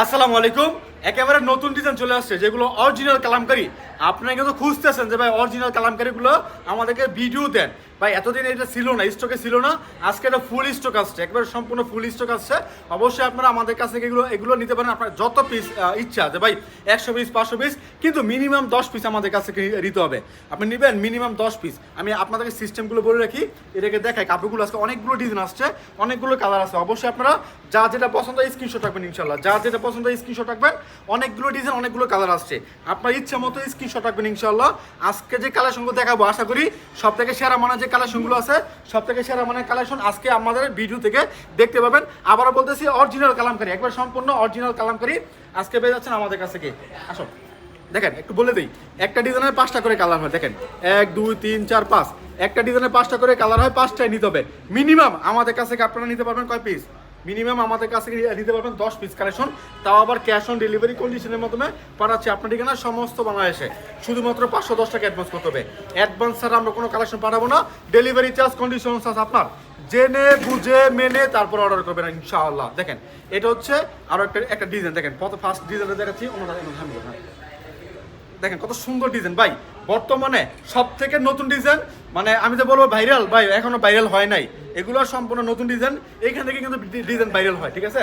আসসালামু আলাইকুম। একেবারে নতুন ডিজাইন চলে আসছে যেগুলো অরিজিনাল কালামকারী। আপনারা কিন্তু খুঁজতেছেন যে ভাই অরিজিনাল কালামকারীগুলো আমাদেরকে ভিডিও দেন। ভাই এতদিন এটা ছিল না, স্টকে ছিল না, আজকে এটা ফুল স্টক আসছে, একবারে সম্পূর্ণ ফুল স্টক আসছে। অবশ্যই আপনারা আমাদের কাছ থেকে এগুলো নিতে পারেন। আপনার যত পিস ইচ্ছা যে ভাই 100 পিস 500 পিস, কিন্তু মিনিমাম 10 পিস আমাদের কাছ থেকে নিতে হবে। আপনি নেবেন মিনিমাম 10 পিস। আমি আপনাদেরকে সিস্টেমগুলো বলে রাখি, এটাকে দেখাই। কাপড়গুলো আজকে অনেকগুলো ডিজাইন আসছে, অনেকগুলো কালার আছে। অবশ্যই আপনারা যা যেটা পছন্দ হয় স্ক্রিনশট রাখবেন, ইনশাল্লাহ যা যেটা পছন্দ হয় স্ক্রিনশট রাখবেন। অনেকগুলো ডিজাইন, অনেকগুলো কালার আসছে, আপনার ইচ্ছা মতো স্ক্রিনশট রাখবেন ইনশাল্লাহ। আজকে যে কালেকশনগুলো দেখাবো, আশা করি সব থেকে সেরা মানের যে কালেকশনগুলো আছে, সব থেকে সেরা মানের কালেকশন আজকে আমাদের ভিডিও থেকে দেখতে পাবেন। আবারও বলতেছি, অরিজিনাল কালামকারী, একবার সম্পূর্ণ অরিজিনাল কালামকারী আজকে পেয়ে যাচ্ছেন আমাদের কাছ থেকে। আসো দেখেন, একটু বলে দিই, একটা ডিজাইনের 5টা করে কালার হয়। দেখেন 1 2 3 4 5, একটা ডিজাইনের 5টা করে কালার হয়, 5টাই নিতে হবে মিনিমাম। আমাদের কাছ থেকে আপনারা নিতে পারবেন কয় পিস? মিনিমাম আমাদের কাছ থেকে নিতে পারবেন 10 পিস কালেকশন, তাও আবার ক্যাশ অন ডেলিভারি কন্ডিশনের মাধ্যমে পাঠাচ্ছি আপনার ঠিকানা সমস্ত বাংলাদেশে। শুধুমাত্র 510 টাকা অ্যাডভান্স করতে হবে। অ্যাডভান্স ছাড়া আমরা কোনো কালেকশন পাঠাবো না। ডেলিভারি চার্জ কন্ডিশন আছে আপনার, জেনে বুঝে মেনে তারপর অর্ডার করবেন ইনশাআল্লাহ। দেখেন এটা হচ্ছে আরও একটা ডিজাইন। দেখেন কত ফার্স্ট ডিজাইনটা দেখাচ্ছি, দেখেন কত সুন্দর ডিজাইন ভাই। বর্তমানে সব থেকে নতুন ডিজাইন, মানে আমি তো বলবো ভাইরাল ভাই, এখনো ভাইরাল হয় নাই। এগুলো সম্পূর্ণ নতুন ডিজাইন, এইখান থেকে কিন্তু ডিজাইন ভাইরাল হয়, ঠিক আছে?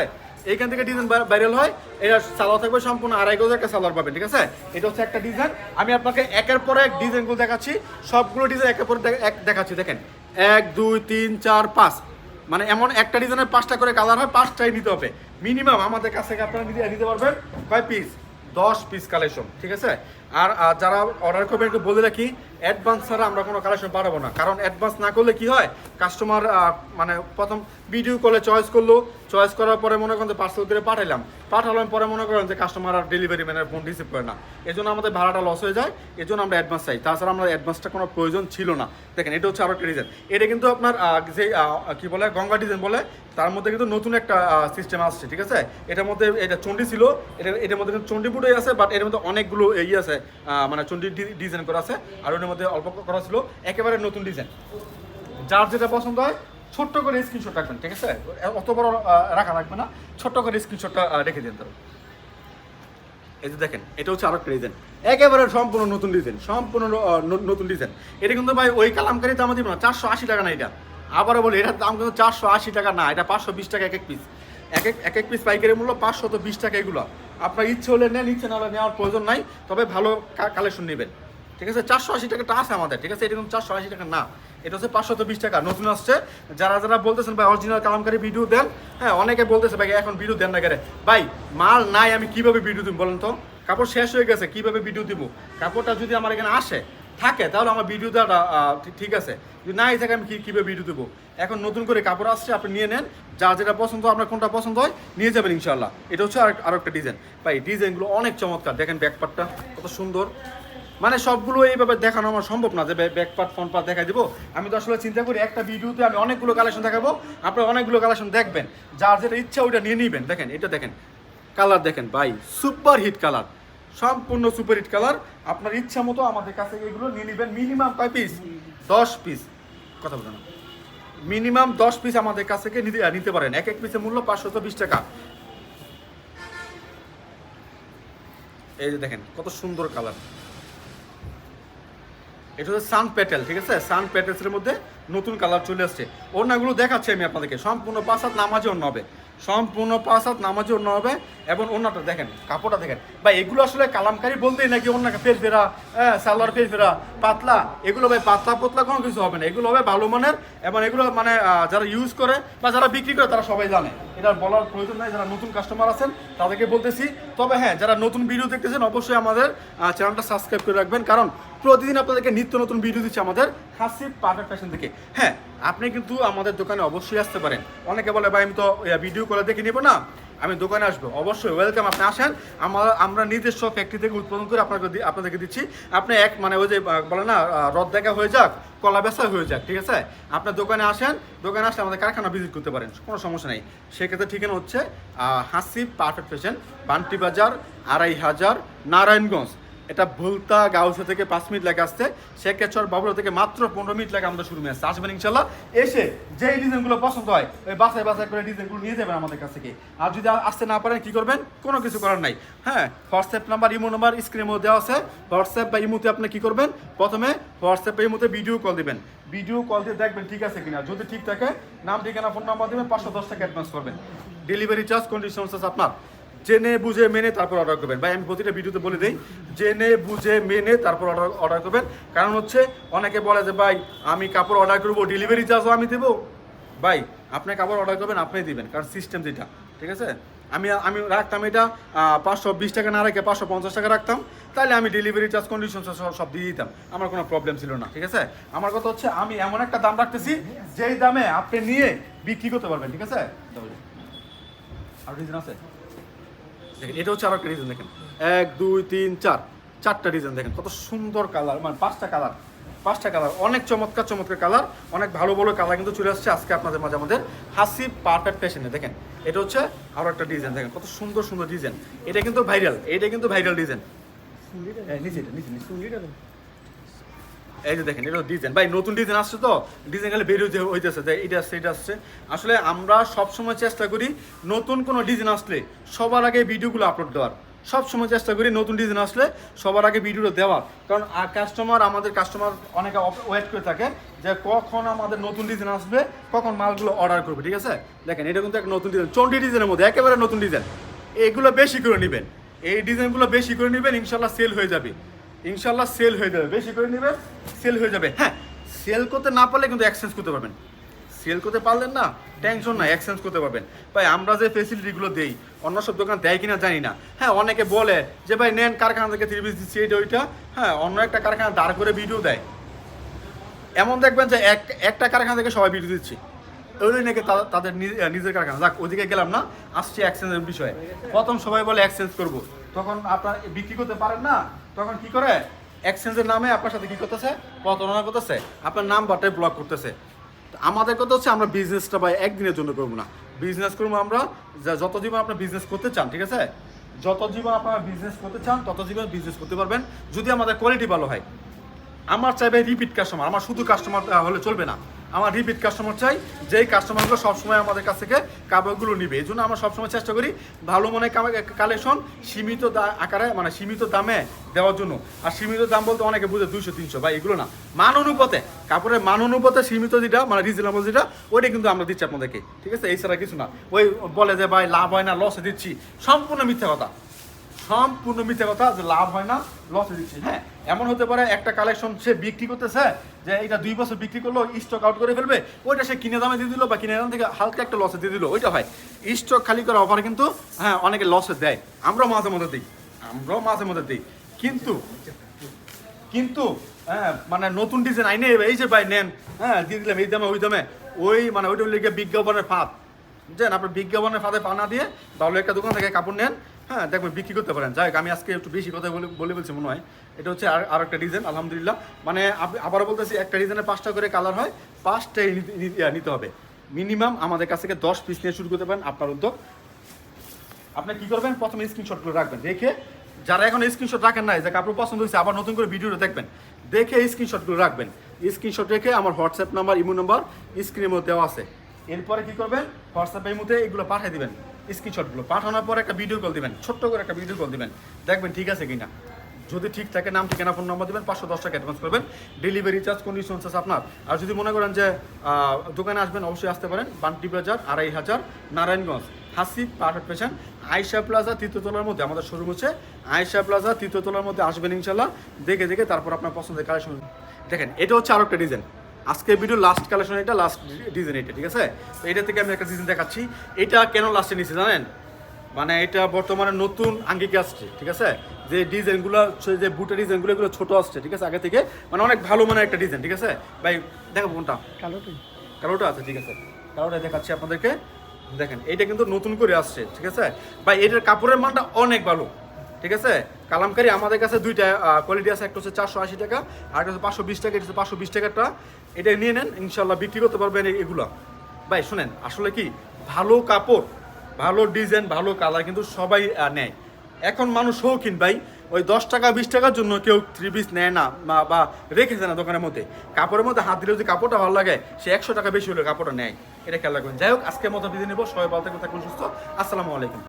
এইখান থেকে ডিজাইন ভাইরাল হয়। এটা সালোয়ার থাকবে সম্পূর্ণ 2.5 গজ একটা সালোয়ার পাবেন, ঠিক আছে? এটা হচ্ছে একটা ডিজাইন। আমি আপনাকে একের পর এক ডিজাইনগুলো দেখাচ্ছি, সবগুলো ডিজাইন একের পর এক দেখাচ্ছি। দেখেন 1 2 3 4 5, মানে এমন একটা ডিজাইনের 5টা করে কালার হয়, 5টাই নিতে হবে মিনিমাম। আমাদের কাছ থেকে আপনারা নিতে পারবেন কয় পিস? 10 পিস কালেকশন, ঠিক আছে? আর যারা অর্ডার করবেন একটু বলে রাখি, অ্যাডভান্স ছাড়া আমরা কোনো কালেকশন পাঠাবো না। কারণ অ্যাডভান্স না করলে কি হয়, কাস্টমার মানে প্রথম ভিডিও কলে চয়েস করলো, চয়েস করার পরে মনে করেন যে পার্সেল করে পাঠালাম পরে মনে করেন যে কাস্টমার আর ডেলিভারি ম্যানের ফোন রিসিভ করে না, এই জন্য আমাদের ভাড়াটা লস হয়ে যায়। এই জন্য আমরা অ্যাডভান্স চাই, তাছাড়া আমরা অ্যাডভান্সটা কোনো প্রয়োজন ছিল না। দেখেন এটা হচ্ছে আরও একটা ডিজাইন। এটা কিন্তু আপনার যে কি বলে গঙ্গা ডিজাইন বলে, তার মধ্যে কিন্তু নতুন একটা সিস্টেম আসছে, ঠিক আছে? এটার মধ্যে এটা চণ্ডী ছিল, এটার মধ্যে কিন্তু চণ্ডী বুটাই আছে, বাট এর মধ্যে অনেকগুলো এই আছে, মানে চণ্ডী ডিজাইন করা আছে, আর ওটার মধ্যে অল্প করা ছিল। একেবারে নতুন ডিজাইন, যার যেটা পছন্দ হয় ছোট্ট করে স্ক্রিনশট রাখবেন, ঠিক আছে? অত বড় রাখা লাগবে না, ছোট্ট করে স্ক্রিনশটটা রেখে দিন। ধরো এই যে দেখেন, এটা হচ্ছে আরেকটা ডিজাইন, একেবারে সম্পূর্ণ নতুন ডিজাইন, সম্পূর্ণ নতুন ডিজাইন। এটা কিন্তু ভাই ওই কালামকারী দাম দিব না, 480 টাকা না। এটা আবারও বলি, এটার দাম কিন্তু 480 টাকা না, এটা 520 টাকা এক এক পিস। এক এক পিস পাইকারি মূল্য 520 টাকা। এগুলো আপনার ইচ্ছে হলে নেন, ইচ্ছে না হলে নেওয়ার প্রয়োজন নাই, তবে ভালো কালেকশন নেবেন, ঠিক আছে? 480 টাকাটা আছে আমাদের, ঠিক আছে? এটা কিন্তু 480 টাকা না, এটা হচ্ছে 520 টাকা, নতুন আসছে। যারা যারা বলতেছেন ভাই অরিজিনাল কালামকারী ভিডিও দেন, হ্যাঁ অনেকে বলতেছে ভাই এখন ভিডিও দেন না কেন। ভাই মাল নাই, আমি কিভাবে ভিডিও দিব বলেন তো? কাপড় শেষ হয়ে গেছে, কিভাবে ভিডিও দিব? কাপড়টা যদি আমার এখানে আসে থাকে তাহলে আমার ভিডিও দেওয়াটা ঠিক আছে, যদি নাই থাকে আমি কীভাবে ভিডিও দেবো? এখন নতুন করে কাপড় আসছে, আপনি নিয়ে নেন, যা যেটা পছন্দ, আপনার কোনটা পছন্দ হয় নিয়ে যাবেন ইনশাল্লাহ। এটা হচ্ছে আরও একটা ডিজাইন ভাই, ডিজাইনগুলো অনেক চমৎকার। দেখেন ব্যাকপার্টটা কত সুন্দর, মানে সবগুলো এইভাবে দেখানো আমার সম্ভব না যে ব্যাকপার্ট ফ্রন্ট পার্ট দেখাই দিব। আমি তো আসলে চিন্তা করি একটা ভিডিওতে আমি অনেকগুলো কালেকশন দেখাবো, আপনারা অনেকগুলো কালেকশন দেখবেন, যার যেটা ইচ্ছা ওইটা নিয়ে নিবেন। দেখেন এটা দেখেন, কালার দেখেন ভাই, সুপার হিট কালার, সম্পূর্ণ সুপার হিট কালার। আপনার ইচ্ছা মতো আমাদের কাছে এগুলো নিয়ে নেবেন। মিনিমাম কয় পিস? 10 পিস। কথা বলুন না, মিনিমাম 10 পিস আমাদের কাছ থেকে নিতে পারেন। এক এক পিসের মূল্য 520 টাকা। এই যে দেখেন কত সুন্দর কালার, এটা হচ্ছে সান প্যাটেল, ঠিক আছে? সান প্যাটেলসের মধ্যে নতুন কালার চলে আসছে। ওড়নাগুলো দেখাচ্ছি আমি আপনাদেরকে, সম্পূর্ণ 5 হাত নামাজে ওড়না হবে, সম্পূর্ণ 5 হাত নামাজে ওড়না হবে। এবং ওড়নাটা দেখেন, কাপড়টা দেখেন ভাই, এগুলো আসলে কালামকারী বলতেই নাকি ওড়নাকে ফেরফেরা, সালোয়ার ফেরফেরা, পাতলা, এগুলো ভাই পাতলা পাতলা কোনো কিছু হবে না, এগুলো হবে ভালো মানের। এবং এগুলো মানে যারা ইউজ করে বা যারা বিক্রি করে তারা সবাই জানে, এটা বলার প্রয়োজন নাই। যারা নতুন কাস্টমার আছেন তাদেরকে বলতেছি। তবে হ্যাঁ, যারা নতুন ভিডিও দেখতেছেন অবশ্যই আমাদের চ্যানেলটা সাবস্ক্রাইব করে রাখবেন, কারণ প্রতিদিন আপনাদেরকে নিত্য নতুন ভিডিও দিচ্ছে আমাদের হাসিব পারফেক্ট ফ্যাশন থেকে। হ্যাঁ, আপনি কিন্তু আমাদের দোকানে অবশ্যই আসতে পারেন। অনেকে বলে ভাই আমি তো ভিডিও করে দেখে নেবো না, আমি দোকানে আসবো। অবশ্যই ওয়েলকাম, আপনি আসেন। আমরা নিজস্ব ফ্যাক্টরি থেকে উৎপাদন করে আপনাদেরকে দিচ্ছি। আপনি মানে ওই যে বলে না, রদ দেখা হয়ে যাক, কলা বেচা হয়ে যাক, ঠিক আছে? আপনার দোকানে আসেন, দোকানে আসলে আমাদের কারখানা ভিজিট করতে পারেন, কোনো সমস্যা নেই। সেক্ষেত্রে ঠিকানা হচ্ছে হাসিব পারফেক্ট ফ্যাশন, বান্টি বাজার, 2500, নারায়ণগঞ্জ। এটা ভুলতা গাউসা থেকে 5 মিনিট লাগে আসতে, শেখেচর বাবুরা থেকে মাত্র 15 মিনিট লাগে আমাদের শোরুমে আসতে। আসবেন ইনশাল্লাহ, এসে যেই ডিজাইনগুলো পছন্দ হয় ওই বাছাই বাছাই করে ডিজাইনগুলো নিয়ে যাবেন আমাদের কাছ থেকে। আর যদি আসতে না পারেন কি করবেন, কোনো কিছু করার নাই। হ্যাঁ, হোয়াটসঅ্যাপ নাম্বার, ইমো নাম্বার স্ক্রিনের মধ্যে দেওয়া আছে। হোয়াটসঅ্যাপ বা ইমোতে আপনি কি করবেন, প্রথমে হোয়াটসঅ্যাপ বা ইমোতে ভিডিও কল দিবেন। ভিডিও কল দিয়ে দেখবেন ঠিক আছে কিনা, যদি ঠিক থাকে নাম ঠিকানা ফোন নাম্বার দেবেন, 510 টাকা অ্যাডভান্স করবেন। ডেলিভারি চার্জ কন্ডিশনস আছে আপনার, জেনে বুঝে মেনে তারপর অর্ডার করবেন। ভাই আমি প্রতিটা ভিডিওতে বলে দিই, জেনে বুঝে মেনে তারপর অর্ডার করবেন। কারণ হচ্ছে অনেকে বলে যে ভাই আমি কাপড় অর্ডার করবো, ডেলিভারি চার্জও আমি দেবো। ভাই আপনি কাপড় অর্ডার করবেন, আপনিই দিবেন, কারণ সিস্টেম যেটা, ঠিক আছে। আমি রাখতাম এটা 520 টাকা না রেখে 550 টাকা রাখতাম, তাহলে আমি ডেলিভারি চার্জ কন্ডিশন সব দিয়ে দিতাম, আমার কোনো প্রবলেম ছিল না, ঠিক আছে। আমার কথা হচ্ছে আমি এমন একটা দাম রাখতেছি যেই দামে আপনি নিয়ে বিক্রি করতে পারবেন, ঠিক আছে। আর রিজন আছে দেখেন, এটা হচ্ছে আর একটা ডিজাইন দেখেন, 1 2 3 4 চারটা ডিজাইন দেখেন, কত সুন্দর কালার, মানে পাঁচটা কালার, অনেক চমৎকার কালার, অনেক ভালো কালার কিন্তু চলে আসছে আজকে আপনাদের মাঝে আমাদের হাসিব পারফেক্ট ফ্যাশনে। দেখেন এটা হচ্ছে আরো একটা ডিজাইন দেখেন, কত সুন্দর ডিজাইন, এটা কিন্তু ভাইরাল ডিজাইন। এই যে দেখেন, এটা ডিজাইন ভাই নতুন ডিজাইন আসছে, তো ডিজাইন খালি বের হইতেছে যে এটা আসছে। আসলে আমরা সবসময় চেষ্টা করি নতুন কোনো ডিজাইন আসলে সবার আগে ভিডিওগুলো আপলোড দেওয়ার, সবসময় চেষ্টা করি নতুন ডিজাইন আসলে সবার আগে ভিডিওটা দেওয়ার। কারণ আমাদের কাস্টমার অনেকে ওয়েট করে থাকে যে কখন আমাদের নতুন ডিজাইন আসবে, কখন মালগুলো অর্ডার করবে, ঠিক আছে। দেখেন এটা কিন্তু একটা নতুন ডিজাইন, চন্ডি ডিজাইনের মধ্যে একেবারে নতুন ডিজাইন। এইগুলো বেশি করে নেবেন, এই ডিজাইনগুলো বেশি করে নেবেন, ইনশাল্লাহ সেল হয়ে যাবে, বেশি করে নেবেন, সেল হয়ে যাবে। হ্যাঁ, সেল করতে না পারলে কিন্তু এক্সচেঞ্জ করতে পারবেন, সেল করতে পারলেন না টেনশন নাই, এক্সচেঞ্জ করতে পারবেন। ভাই আমরা যে ফেসিলিটিগুলো দেই অন্য সব দোকান দেয় কিনা জানি না। হ্যাঁ, অনেকে বলে যে ভাই নেন কারখানা থেকে 3 পিস দিচ্ছি এটা ওইটা, হ্যাঁ অন্য একটা কারখানা দাঁড় করে ভিডিও দেয়, এমন দেখবেন যে একটা কারখানা থেকে সবাই ভিডিও দিচ্ছি, ওই নাকি তাদের নিজের কারখানা। যাক ওইদিকে গেলাম না, আসছি এক্সচেঞ্জের বিষয়ে। প্রথম সবাই বলে এক্সচেঞ্জ করব, তখন আপনার বিক্রি করতে পারেন না, তখন কি করে এক্সচেঞ্জের নামে আপনার সাথে কি করতেছে, প্রতারণা করতেছে, আপনার নাম্বারটাই ব্লক করতেছে। আমাদের কথা হচ্ছে আমরা বিজনেসটা ভাই একদিনের জন্য করবো না, বিজনেস করবো আমরা যত জীবন আপনার বিজনেস করতে চান, ঠিক আছে। যত জীবন আপনারা বিজনেস করতে চান তত জীবন বিজনেস করতে পারবেন, যদি আমাদের কোয়ালিটি ভালো হয়। আমার চাই ভাই রিপিট কাস্টমার, আমার শুধু কাস্টমার হলে চলবে না, আমার রিপিট কাস্টমার চাই, যেই কাস্টমারগুলো সবসময় আমাদের কাছ থেকে কাপড়গুলো নিবে। এই জন্য আমরা সবসময় চেষ্টা করি ভালো মনে কালেকশন সীমিত আকারে, মানে সীমিত দামে দেওয়ার জন্য। আর সীমিত দাম বলতে অনেকে বুঝে 200-300, ভাই এগুলো না, মান অনুপাতে, কাপড়ের মান অনুপাতে সীমিত যেটা মানে রিজনেবল যেটা, ওইটা কিন্তু আমরা দিচ্ছি আপনাদেরকে, ঠিক আছে। এছাড়া কিছু না। ওই বলে যে ভাই লাভ হয় না, লসে দিচ্ছি, সম্পূর্ণ মিথ্যা কথা যে লাভ হয় না, লসে দিচ্ছি। হ্যাঁ, এমন হতে পারে একটা কালেকশন সে বিক্রি করতেছে যে এটা 2 বছর বিক্রি করলো, স্টক আউট করে ফেলবে, ওইটা সে কিনে দামে দিয়ে দিল বা কিনে দাম থেকে হালকা একটা লসে দিয়ে দিল, ওইটা হয়। স্টক খালি করা অফার কিন্তু হ্যাঁ অনেকে লসে দেয়, আমরাও মাঝে মধ্যে দিই, কিন্তু হ্যাঁ মানে নতুন ডিজাইন আইনে এই যে ভাই নেন, হ্যাঁ দিয়ে দিলাম এই দামে ওই দামে, ওই মানে ওইটা লিখে বিজ্ঞাপনের ফাঁদ, বুঝছেন। আপনার বিজ্ঞাপনের ফাঁদে পা না দিয়ে ভালো একটা দোকান থেকে কাপড় নেন, হ্যাঁ দেখবেন বিক্রি করতে পারেন। যাই হোক, আমি আজকে একটু বেশি কথা বলছি মনে হয়। এটা হচ্ছে আর একটা ডিজাইন, আলহামদুলিল্লাহ। মানে আবারও বলতেছি, একটা ডিজাইনে 5টা করে কালার হয়, 5টাই নিতে হবে মিনিমাম। আমাদের কাছ থেকে 10 পিস নিয়ে শুরু করতে পারেন, আপনার উদ্যোগ। আপনি কি করবেন, প্রথমে স্ক্রিনশটগুলো রাখবেন, রেখে যারা এখন স্ক্রিনশট রাখেন নাই, যে কাপড় পছন্দ হয়েছে আবার নতুন করে ভিডিওটা দেখবেন, দেখে স্ক্রিনশটগুলো রাখবেন। স্ক্রিনশট রেখে আমার হোয়াটসঅ্যাপ নাম্বার, ইমো নাম্বার স্ক্রিনের মধ্যে দেওয়া আছে। এরপরে কি করবেন, হোয়াটসঅ্যাপের মধ্যে এগুলো পাঠিয়ে দিবেন, স্ক্রিনশটগুলো পাঠানোর পর একটা ভিডিও কল দিবেন, ছোট্ট করে একটা ভিডিও কল দিবেন, দেখবেন ঠিক আছে কিনা। যদি ঠিক থাকে নাম ঠিকানা ফোন নাম্বার দেবেন, 510 টাকা অ্যাডভান্স করবেন। ডেলিভারি চার্জ কন্ডিশনস আছে আপনার। আর যদি মনে করেন যে দোকানে আসবেন, অবশ্যই আসতে পারেন। Bunty Bazar 2500 Narayanganj, Hasib perfect fashion, Ayesha plaza 3য় তলার মধ্যে আমাদের শোরুম হচ্ছে। আয়েশা প্লাজা 3য় তলার মধ্যে আসবেন ইনশাল্লাহ, দেখে তারপর আপনার পছন্দের কালেকশন দেখেন। এটা হচ্ছে আরো একটা ডিজাইন, আজকে ভিডিও লাস্ট কালেকশন, এটা লাস্ট ডিজাইন এটা, ঠিক আছে। তো এটা থেকে আমি একটা ডিজাইন দেখাচ্ছি। এটা কেন লাস্টে নিচ্ছি জানেন, মানে এটা বর্তমানে নতুন আঙ্গিকে আসছে, ঠিক আছে। যে ডিজাইনগুলো, যে বুটের ডিজাইনগুলো এগুলো ছোট আসছে, ঠিক আছে, আগে থেকে, মানে অনেক ভালো মানের একটা ডিজাইন, ঠিক আছে। ভাই দেখো কোনটা, কালোটা আছে, ঠিক আছে, কালোটা দেখাচ্ছি আপনাদেরকে। দেখেন এটা কিন্তু নতুন করে আসছে, ঠিক আছে ভাই। এটার কাপড়ের মানটা অনেক ভালো, ঠিক আছে। কালামকারী আমাদের কাছে দুইটা কোয়ালিটি আছে, একটা হচ্ছে 480 টাকা, আর একটা হচ্ছে 520 টাকা। এটা হচ্ছে 520 টাকাটা, এটা নিয়ে নেন, ইনশাল্লাহ বিক্রি করতে পারবেন এগুলো। ভাই শুনেন, আসলে কি ভালো কাপড়, ভালো ডিজাইন, ভালো কালার কিন্তু সবাই নেয়। এখন মানুষ শৌখিন ভাই, ওই 10 টাকা 20 টাকার জন্য কেউ 3 পিস নেয় না বা রেখেছে না দোকানের মধ্যে। কাপড়ের মধ্যে হাত দিলে যদি কাপড়টা ভালো লাগে, সে 100 টাকা বেশি হলে কাপড়টা নেয়। এটা খেয়াল রাখবেন। যাই হোক, আজকের মতো বিদায় নেবো। সবাই ভালো থাকবেন, সুস্থ। আসসালামু আলাইকুম।